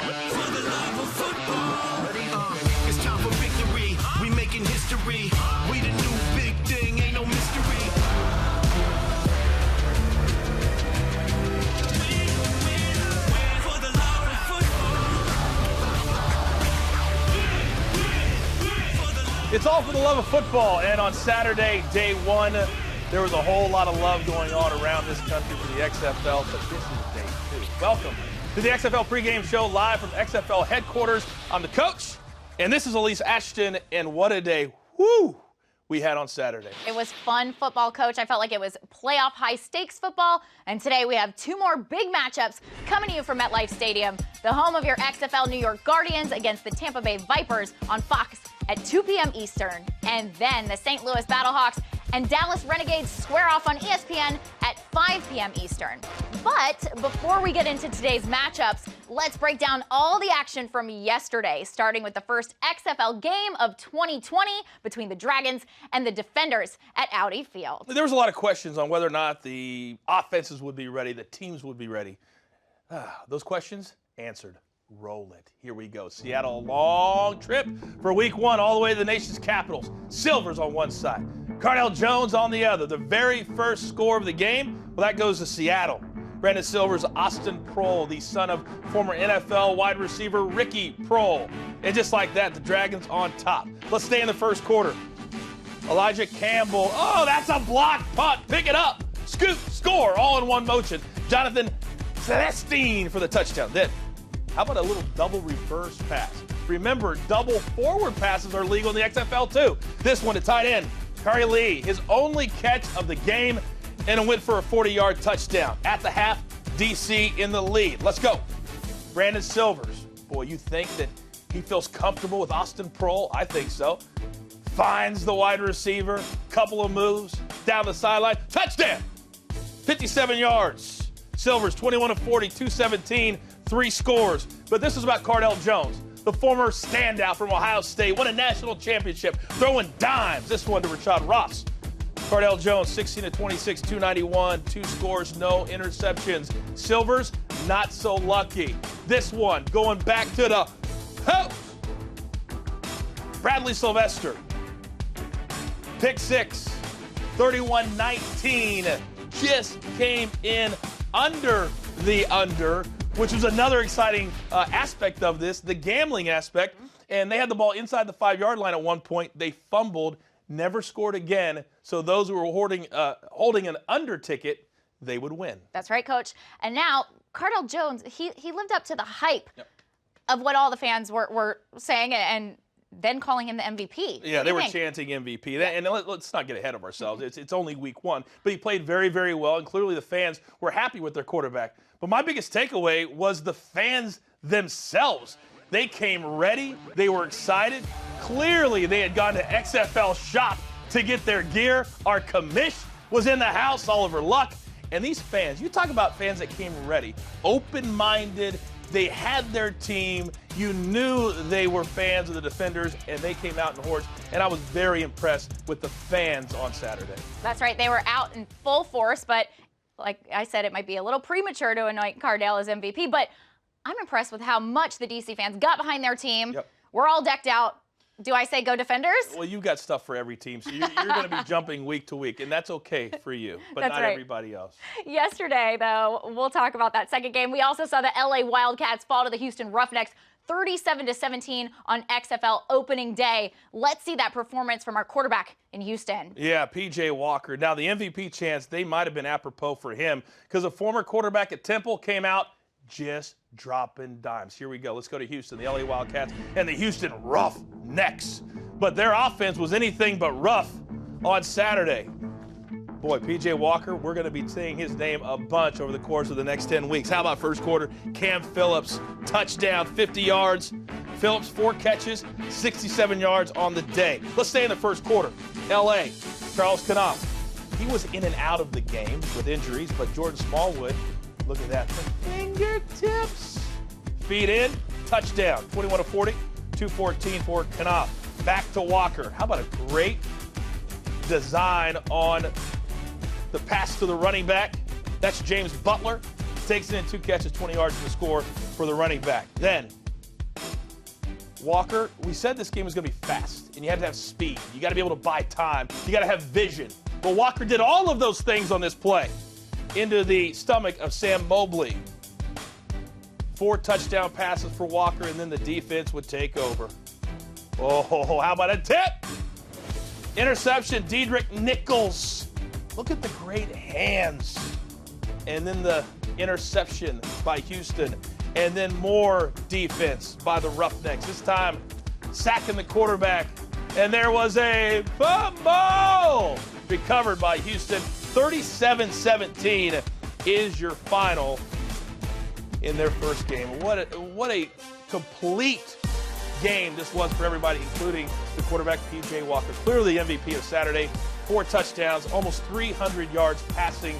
For the love of football. It's time for victory. We making history. We the new big thing, ain't no mystery. For the love of football. It's all for the love of football, and on Saturday, day one, there was a whole lot of love going on around this country for the XFL, but this is day two. Welcome to the XFL Pregame Show, live from XFL headquarters. I'm the coach, and this is Alyse, Ashton, and what a day, we had on Saturday. It was fun football, Coach. I felt like it was playoff high-stakes football, and today we have two more big matchups coming to you from MetLife Stadium, the home of your XFL New York Guardians against the Tampa Bay Vipers on Fox at 2 p.m. Eastern, and then the St. Louis Battlehawks and Dallas-Renegades square off on ESPN at 5 p.m. Eastern. But before we get into today's matchups, let's break down all the action from yesterday, starting with the first XFL game of 2020 between the Dragons and the Defenders at Audi Field. There was a lot of questions on whether or not the offenses would be ready, the teams would be ready. Those questions answered. Roll it. Here we go. Seattle, a long trip for week one, all the way to the nation's capitals. Silvers on one side, Cardell Jones on the other. The very first score of the game, well, that goes to Seattle. Brandon Silver's Austin Proehl, the son of former NFL wide receiver Ricky Proehl. And just like that, the Dragons on top. Let's stay in the first quarter. Elijah Campbell. Oh, that's a block punt. Pick it up. Scoop, score, all in one motion. Jonathan Celestine for the touchdown. Then, how about a little double reverse pass? Remember, double forward passes are legal in the XFL too. This one to tight end, Curry Lee, his only catch of the game, and a win for a 40-yard touchdown. At the half, DC in the lead. Let's go. Brandon Silvers. Boy, you think that he feels comfortable with Austin Proehl? I think so. Finds the wide receiver, couple of moves, down the sideline, touchdown! 57 yards. Silvers, 21 of 40, 217, 3 scores. But this is about Cardell Jones, the former standout from Ohio State, won a national championship, throwing dimes. This one to Rashad Ross. Cardell Jones, 16 of 26, 291, 2 scores, no interceptions. Silvers, not so lucky. This one going back to the house. Bradley Sylvester, pick 6, 31-19, just came in under the under, which was another exciting aspect of this, the gambling aspect. And they had the ball inside the 5-yard line at one point. They fumbled, never scored again. So those who were holding an under ticket, they would win. That's right, Coach. And now, Cardell Jones, he lived up to the hype of what all the fans were saying and then calling him the MVP. Yeah, they were chanting MVP. And let's not get ahead of ourselves. It's only week one. But he played very, very well, and clearly the fans were happy with their quarterback. But my biggest takeaway was the fans themselves. They came ready. They were excited. Clearly, they had gone to XFL Shop to get their gear. Our commish was in the house, Oliver Luck. And these fans, you talk about fans that came ready, open-minded. They had their team. You knew they were fans of the Defenders, and they came out in hordes. And I was very impressed with the fans on Saturday. That's right. They were out in full force, but like I said, it might be a little premature to anoint Cardell as MVP, but I'm impressed with how much the DC fans got behind their team. Yep. We're all decked out. Do I say go Defenders? Well, you've got stuff for every team, so you're going to be jumping week to week, and that's okay for you, but That's not right. everybody else. Yesterday, though, we'll talk about that second game. We also saw the LA Wildcats fall to the Houston Roughnecks 37-17 on XFL opening day. Let's see that performance from our quarterback in Houston. Yeah, P.J. Walker. Now, the MVP chance, they might have been apropos for him because a former quarterback at Temple came out just dropping dimes. Here we go. Let's go to Houston, the LA Wildcats, and the Houston Roughnecks. But their offense was anything but rough on Saturday. Boy, P.J. Walker, we're going to be saying his name a bunch over the course of the next 10 weeks. How about first quarter? Cam Phillips, touchdown, 50 yards. Phillips, 4 catches, 67 yards on the day. Let's stay in the first quarter. L.A., Charles Knopf. He was in and out of the game with injuries, but Jordan Smallwood, look at that, the fingertips. Feed in, touchdown, 21 of 40, 214 for Knopf. Back to Walker. How about a great design on the pass to the running back? That's James Butler. takes it in 2 catches, 20 yards to the score for the running back. Then, Walker, we said this game was going to be fast, and you had to have speed. You got to be able to buy time. You got to have vision. But Walker did all of those things on this play into the stomach of Sam Mobley. 4 touchdown passes for Walker, and then the defense would take over. Oh, how about a tip? Interception, Dedrick Nichols. Look at the great hands. And then the interception by Houston. And then more defense by the Roughnecks. This time, sacking the quarterback. And there was a fumble recovered by Houston. 37-17 is your final in their first game. What a complete game this was for everybody, including the quarterback, P.J. Walker. Clearly the MVP of Saturday. 4 touchdowns, almost 300 yards passing.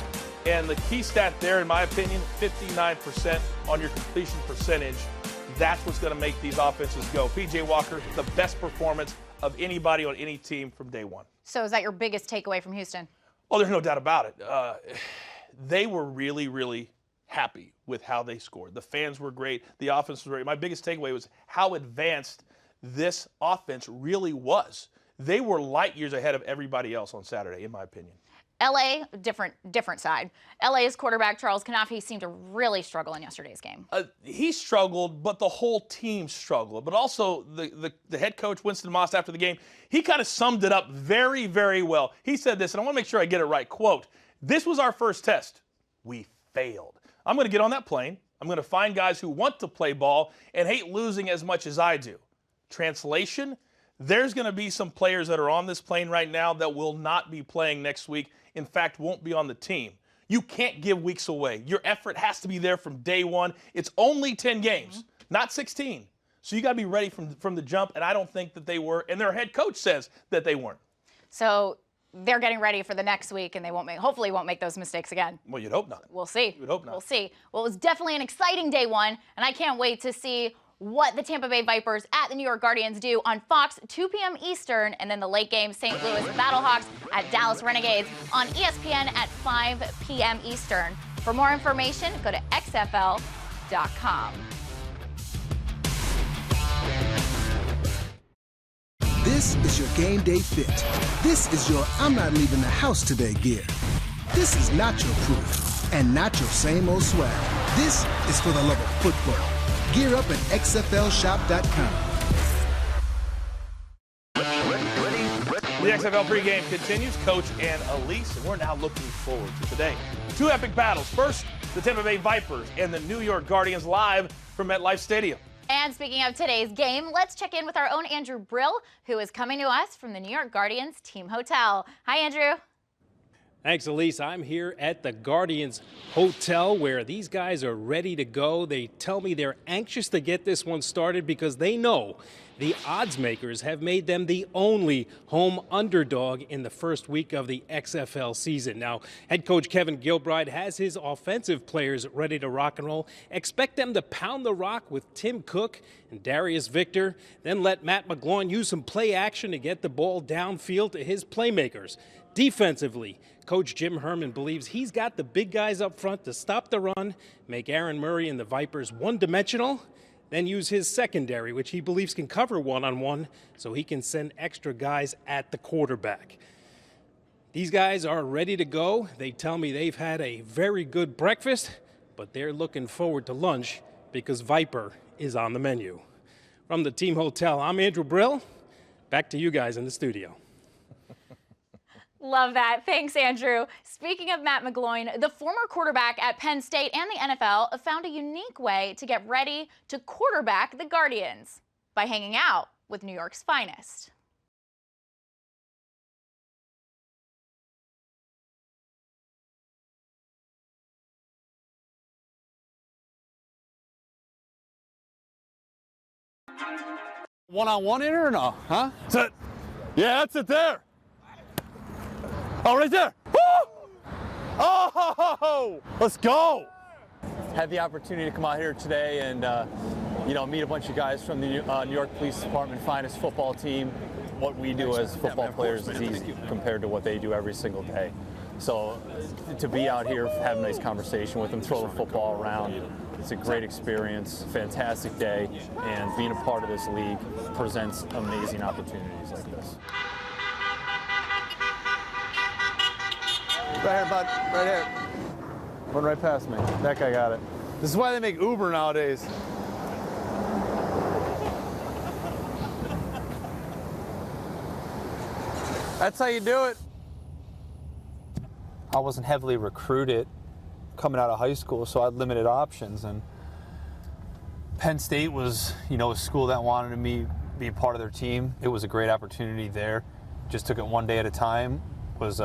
And the key stat there, in my opinion, 59% on your completion percentage. That's what's going to make these offenses go. P.J. Walker, the best performance of anybody on any team from day one. So is that your biggest takeaway from Houston? Oh, there's no doubt about it. They were really, really happy with how they scored. The fans were great. The offense was great. My biggest takeaway was how advanced this offense really was. They were light years ahead of everybody else on Saturday, in my opinion. LA, different side. LA's quarterback, Charles Kanafi, seemed to really struggle in yesterday's game. He struggled, but the whole team struggled. But also the head coach, Winston Moss, after the game, he kind of summed it up very, very well. He said this, and I want to make sure I get it right. Quote, "This was our first test. We failed. I'm going to get on that plane. I'm going to find guys who want to play ball and hate losing as much as I do." Translation, there's going to be some players that are on this plane right now that will not be playing next week. In fact, won't be on the team. You can't give weeks away. Your effort has to be there from day one. It's only 10 games, not 16. So you got to be ready from the jump, and I don't think that they were, and their head coach says that they weren't. So they're getting ready for the next week, and they hopefully won't make those mistakes again. Well, you'd hope not. We'll see. You'd hope not. We'll see. Well, it was definitely an exciting day one, and I can't wait to see what the Tampa Bay Vipers at the New York Guardians do on Fox, 2 p.m. Eastern, and then the late game, St. Louis Battlehawks at Dallas Renegades on ESPN at 5 p.m. Eastern. For more information, go to XFL.com. This is your game day fit. This is your I'm not leaving the house today gear. This is not your proof and not your same old swag. This is for the love of football. Gear up at XFLshop.com. The XFL pregame continues. Coach and Alyse, and we're now looking forward to today. 2 epic battles. First, the Tampa Bay Vipers and the New York Guardians live from MetLife Stadium. And speaking of today's game, let's check in with our own Andrew Brill, who is coming to us from the New York Guardians team hotel. Hi, Andrew. Thanks, Alyse. I'm here at the Guardians Hotel where these guys are ready to go. They tell me they're anxious to get this one started because they know the odds makers have made them the only home underdog in the first week of the XFL season. Now, head coach Kevin Gilbride has his offensive players ready to rock and roll. Expect them to pound the rock with Tim Cook and Darius Victor, then let Matt McGloin use some play action to get the ball downfield to his playmakers. Defensively, Coach Jim Herman believes he's got the big guys up front to stop the run, make Aaron Murray and the Vipers one-dimensional, then use his secondary, which he believes can cover one-on-one, so he can send extra guys at the quarterback. These guys are ready to go. They tell me they've had a very good breakfast, but they're looking forward to lunch because Viper is on the menu. From the team hotel, I'm Andrew Brill. Back to you guys in the studio. Love that. Thanks, Andrew. Speaking of Matt McGloin, the former quarterback at Penn State and the NFL found a unique way to get ready to quarterback the Guardians by hanging out with New York's finest. One-on-one in or no? Huh? Sit. Yeah, that's it there. Oh, right there. Woo! Oh, let's go. Had the opportunity to come out here today and, meet a bunch of guys from the New York Police Department finest football team. What we do as football players is easy compared to what they do every single day. So to be out here, have a nice conversation with them, throw the football around, it's a great experience, fantastic day, and being a part of this league presents amazing opportunities like this. Right here, bud, right here. One right past me. That guy got it. This is why they make Uber nowadays. That's how you do it. I wasn't heavily recruited coming out of high school, so I had limited options. And Penn State was, a school that wanted me to be a part of their team. It was a great opportunity there. Just took it one day at a time. Was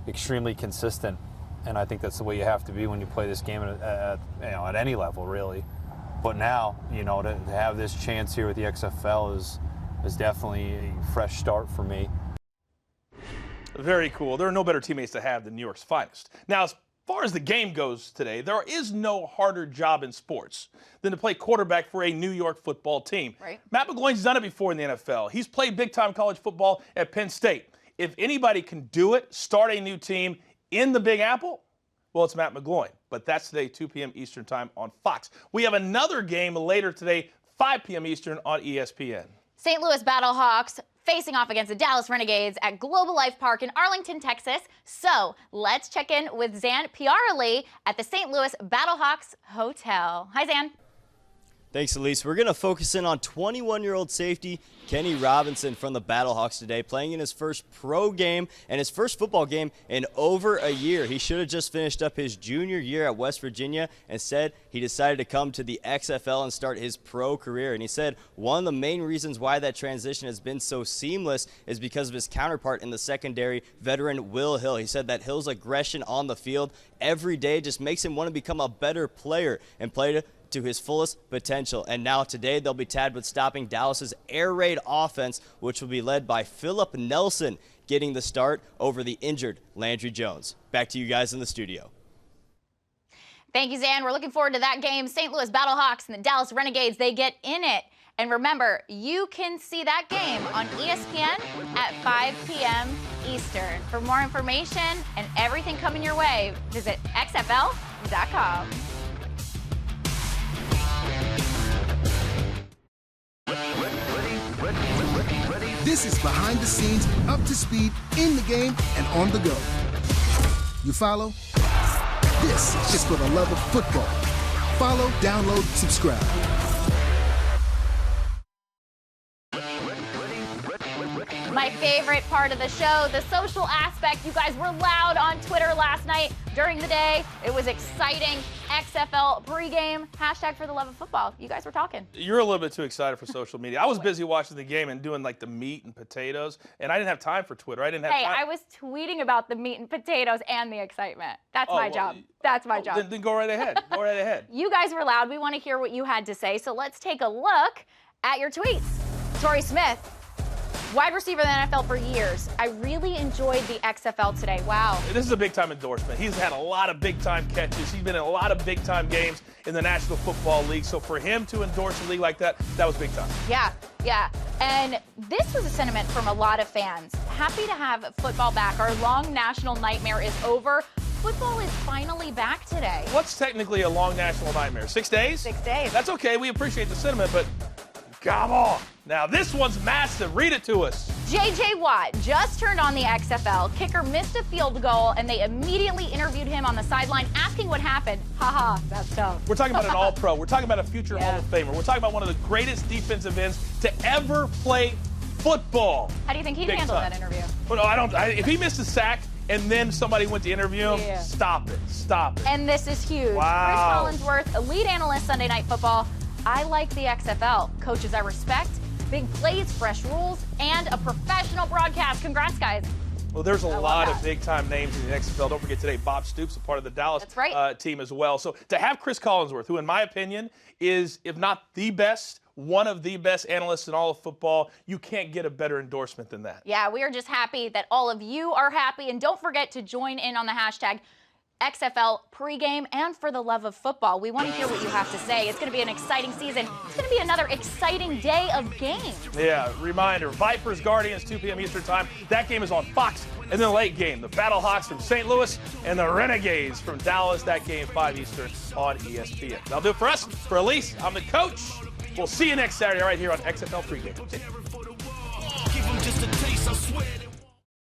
extremely consistent, and I think that's the way you have to be when you play this game at any level, really. But now, to have this chance here with the XFL is definitely a fresh start for me. Very cool. There are no better teammates to have than New York's finest. Now, as far as the game goes today, there is no harder job in sports than to play quarterback for a New York football team. Right. Matt McGloin's done it before in the NFL. He's played big-time college football at Penn State. If anybody can do it, start a new team in the Big Apple, well, it's Matt McGloin. But that's today, 2 p.m. Eastern time on Fox. We have another game later today, 5 p.m. Eastern on ESPN. St. Louis Battlehawks facing off against the Dallas Renegades at Global Life Park in Arlington, Texas. So let's check in with Zan Piarli at the St. Louis Battlehawks Hotel. Hi, Zan. Thanks, Alyse. We're going to focus in on 21-year-old safety Kenny Robinson from the Battlehawks today, playing in his first pro game and his first football game in over a year. He should have just finished up his junior year at West Virginia. Instead, he decided to come to the XFL and start his pro career. And he said one of the main reasons why that transition has been so seamless is because of his counterpart in the secondary, veteran Will Hill. He said that Hill's aggression on the field every day just makes him want to become a better player and play to his fullest potential. And now today they'll be tabbed with stopping Dallas's air raid offense, which will be led by Philip Nelson, getting the start over the injured Landry Jones. Back to you guys in the studio. Thank you, Zan. We're looking forward to that game. St. Louis Battlehawks and the Dallas Renegades, they get in it. And remember, you can see that game on ESPN at 5 p.m. Eastern. For more information and everything coming your way, visit xfl.com. This is behind the scenes, up to speed, in the game, and on the go. You follow? This is for the love of football. Follow, download, subscribe. My favorite part of the show, the social aspect. You guys were loud on Twitter last night during the day. It was exciting. XFL pregame, hashtag for the love of football. You guys were talking. You're a little bit too excited for social media. I was busy watching the game and doing like the meat and potatoes, and I didn't have time for Twitter. I didn't have time. I was tweeting about the meat and potatoes and the excitement. That's my job. That's my job. Then go right ahead. Go right ahead. You guys were loud. We want to hear what you had to say, so let's take a look at your tweets. Torrey Smith, wide receiver in the NFL for years. I really enjoyed the XFL today. Wow. This is a big-time endorsement. He's had a lot of big-time catches. He's been in a lot of big-time games in the National Football League. So for him to endorse a league like that, that was big time. Yeah. And this was a sentiment from a lot of fans. Happy to have football back. Our long national nightmare is over. Football is finally back today. What's technically a long national nightmare? 6 days? 6 days. That's okay. We appreciate the sentiment, but come on. Now, this one's massive. Read it to us. J.J. Watt just turned on the XFL. Kicker missed a field goal, and they immediately interviewed him on the sideline asking what happened. Haha, that's tough. We're talking about an all-pro. We're talking about a future Hall of Famer. We're talking about one of the greatest defensive ends to ever play football. How do you think he'd handle that interview? Well, no, if he missed a sack and then somebody went to interview him, stop it. And this is huge. Wow. Chris Collinsworth, a lead analyst Sunday Night Football. I like the XFL. Coaches I respect, big plays, fresh rules, and a professional broadcast. Congrats, guys. Well, there's a lot of big-time names in the XFL. Don't forget today, Bob Stoops, a part of the Dallas team as well. So to have Chris Collinsworth, who in my opinion is, if not the best, one of the best analysts in all of football, you can't get a better endorsement than that. Yeah, we are just happy that all of you are happy. And don't forget to join in on the hashtag XFL Pregame, and for the love of football. We want to hear what you have to say. It's going to be an exciting season. It's going to be another exciting day of games. Yeah, reminder, Vipers, Guardians, 2 p.m. Eastern time. That game is on Fox. And then the late game, the Battlehawks from St. Louis and the Renegades from Dallas. That game, 5 Eastern on ESPN. That'll do it for us. For Alyse, I'm the coach. We'll see you next Saturday right here on XFL Pregame.